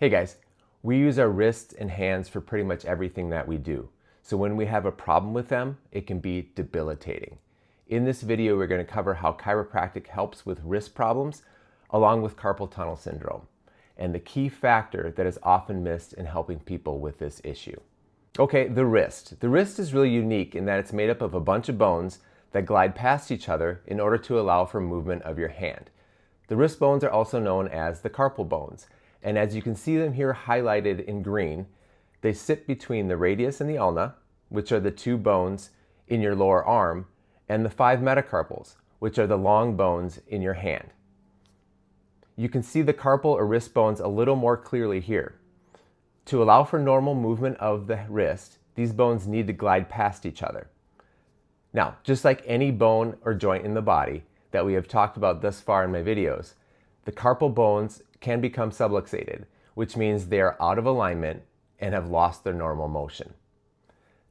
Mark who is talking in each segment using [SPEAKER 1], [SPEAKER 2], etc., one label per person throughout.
[SPEAKER 1] Hey guys, we use our wrists and hands for pretty much everything that we do. So when we have a problem with them, it can be debilitating. In this video, we're going to cover how chiropractic helps with wrist problems along with carpal tunnel syndrome and the key factor that is often missed in helping people with this issue. Okay, the wrist. The wrist is really unique in that it's made up of a bunch of bones that glide past each other in order to allow for movement of your hand. The wrist bones are also known as the carpal bones. And as you can see them here highlighted in green, they sit between the radius and the ulna, which are the two bones in your lower arm, and the 5 metacarpals, which are the long bones in your hand. You can see the carpal or wrist bones a little more clearly here. To allow for normal movement of the wrist, these bones need to glide past each other. Now, just like any bone or joint in the body that we have talked about thus far in my videos, the carpal bones can become subluxated, which means they are out of alignment and have lost their normal motion.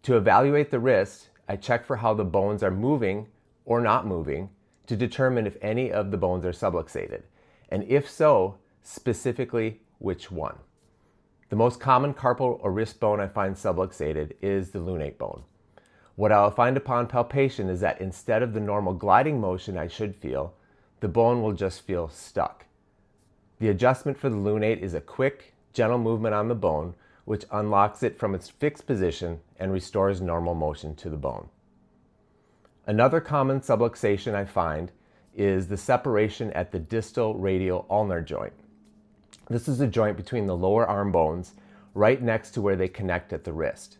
[SPEAKER 1] To evaluate the wrist, I check for how the bones are moving or not moving to determine if any of the bones are subluxated, and if so, specifically which one. The most common carpal or wrist bone I find subluxated is the lunate bone. What I'll find upon palpation is that instead of the normal gliding motion I should feel, the bone will just feel stuck. The adjustment for the lunate is a quick, gentle movement on the bone, which unlocks it from its fixed position and restores normal motion to the bone. Another common subluxation I find is the separation at the distal radial ulnar joint. This is a joint between the lower arm bones, right next to where they connect at the wrist.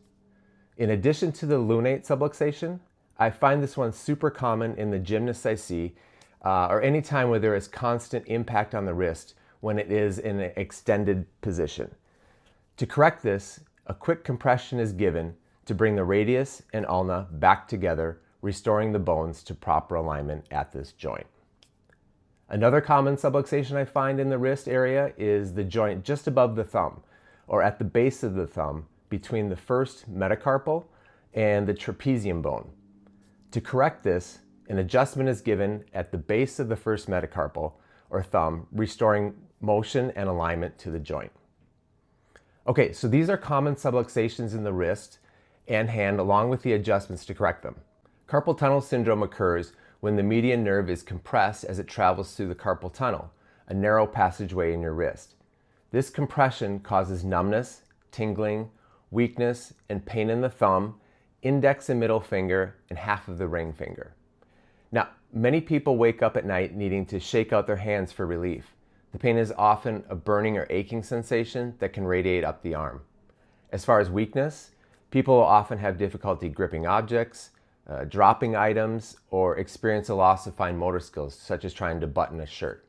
[SPEAKER 1] In addition to the lunate subluxation, I find this one super common in the gymnasts I see, or any time where there is constant impact on the wrist when it is in an extended position. To correct this, a quick compression is given to bring the radius and ulna back together, restoring the bones to proper alignment at this joint. Another common subluxation I find in the wrist area is the joint just above the thumb, or at the base of the thumb, between the first metacarpal and the trapezium bone. To correct this, an adjustment is given at the base of the first metacarpal or thumb, restoring motion and alignment to the joint. Okay, so these are common subluxations in the wrist and hand along with the adjustments to correct them. Carpal tunnel syndrome occurs when the median nerve is compressed as it travels through the carpal tunnel, a narrow passageway in your wrist. This compression causes numbness, tingling, weakness, and pain in the thumb, index and middle finger, and half of the ring finger. Now, many people wake up at night needing to shake out their hands for relief. The pain is often a burning or aching sensation that can radiate up the arm. As far as weakness, people will often have difficulty gripping objects, dropping items, or experience a loss of fine motor skills, such as trying to button a shirt.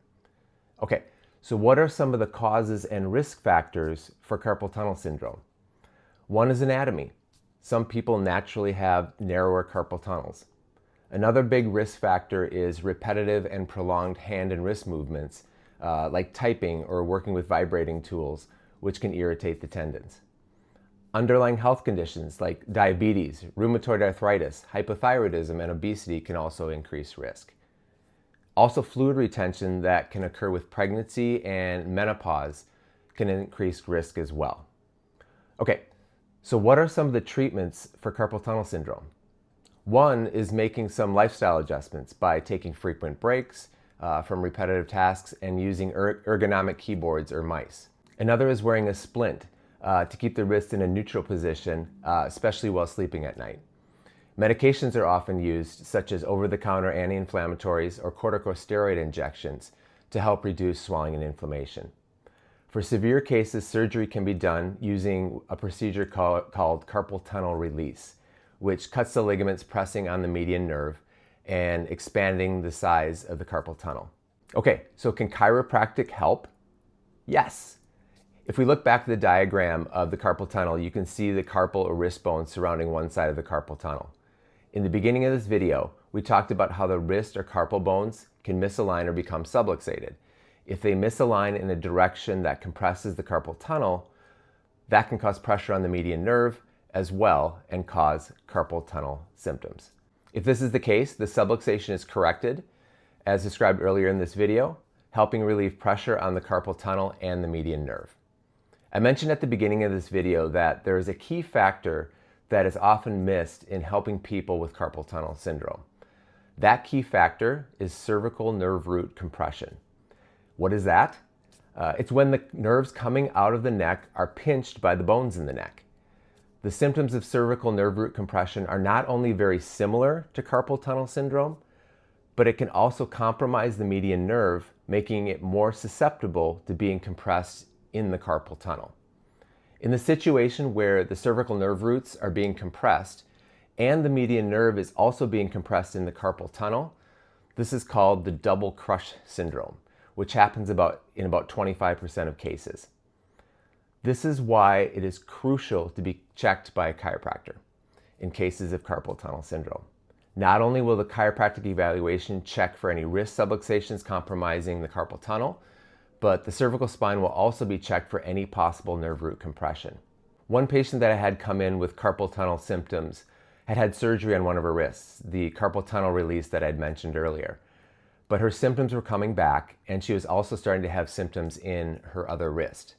[SPEAKER 1] Okay, so what are some of the causes and risk factors for carpal tunnel syndrome? One is anatomy. Some people naturally have narrower carpal tunnels. Another big risk factor is repetitive and prolonged hand and wrist movements, like typing or working with vibrating tools, which can irritate the tendons. Underlying health conditions like diabetes, rheumatoid arthritis, hypothyroidism, and obesity can also increase risk. Also, fluid retention that can occur with pregnancy and menopause can increase risk as well. Okay, so what are some of the treatments for carpal tunnel syndrome? One is making some lifestyle adjustments by taking frequent breaks from repetitive tasks and using ergonomic keyboards or mice. Another is wearing a splint to keep the wrist in a neutral position, especially while sleeping at night. Medications are often used, such as over-the-counter anti-inflammatories or corticosteroid injections to help reduce swelling and inflammation. For severe cases, surgery can be done using a procedure called carpal tunnel release, which cuts the ligaments pressing on the median nerve and expanding the size of the carpal tunnel. Okay, so can chiropractic help? Yes. If we look back at the diagram of the carpal tunnel, you can see the carpal or wrist bone surrounding one side of the carpal tunnel. In the beginning of this video, we talked about how the wrist or carpal bones can misalign or become subluxated. If they misalign in a direction that compresses the carpal tunnel, that can cause pressure on the median nerve as well and cause carpal tunnel symptoms. If this is the case, the subluxation is corrected, as described earlier in this video, helping relieve pressure on the carpal tunnel and the median nerve. I mentioned at the beginning of this video that there is a key factor that is often missed in helping people with carpal tunnel syndrome. That key factor is cervical nerve root compression. What is that? It's when the nerves coming out of the neck are pinched by the bones in the neck. The symptoms of cervical nerve root compression are not only very similar to carpal tunnel syndrome, but it can also compromise the median nerve, making it more susceptible to being compressed in the carpal tunnel. In the situation where the cervical nerve roots are being compressed and the median nerve is also being compressed in the carpal tunnel, this is called the double crush syndrome, which happens in about 25% of cases. This is why it is crucial to be checked by a chiropractor in cases of carpal tunnel syndrome. Not only will the chiropractic evaluation check for any wrist subluxations compromising the carpal tunnel, but the cervical spine will also be checked for any possible nerve root compression. One patient that I had come in with carpal tunnel symptoms had surgery on one of her wrists, the carpal tunnel release that I'd mentioned earlier. But her symptoms were coming back, and she was also starting to have symptoms in her other wrist.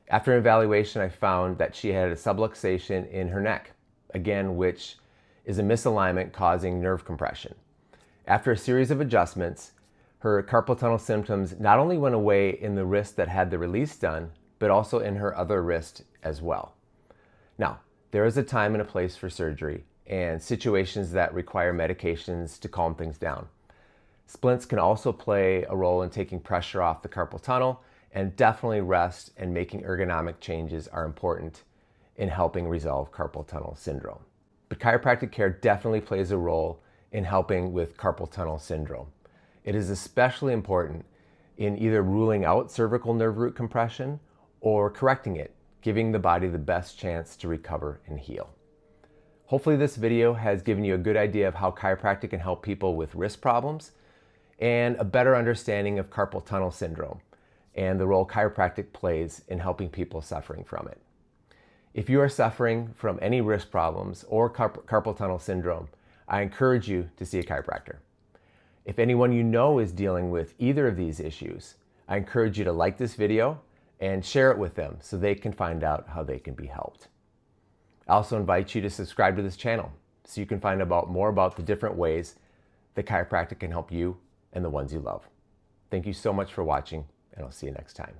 [SPEAKER 1] After an evaluation, I found that she had a subluxation in her neck, again, which is a misalignment causing nerve compression. After a series of adjustments, her carpal tunnel symptoms not only went away in the wrist that had the release done, but also in her other wrist as well. Now, there is a time and a place for surgery and situations that require medications to calm things down. Splints can also play a role in taking pressure off the carpal tunnel, and definitely rest and making ergonomic changes are important in helping resolve carpal tunnel syndrome. But chiropractic care definitely plays a role in helping with carpal tunnel syndrome. It is especially important in either ruling out cervical nerve root compression or correcting it, giving the body the best chance to recover and heal. Hopefully this video has given you a good idea of how chiropractic can help people with wrist problems and a better understanding of carpal tunnel syndrome and the role chiropractic plays in helping people suffering from it. If you are suffering from any wrist problems or carpal tunnel syndrome, I encourage you to see a chiropractor. If anyone you know is dealing with either of these issues, I encourage you to like this video and share it with them so they can find out how they can be helped. I also invite you to subscribe to this channel so you can find out more about the different ways that chiropractic can help you and the ones you love. Thank you so much for watching, and I'll see you next time.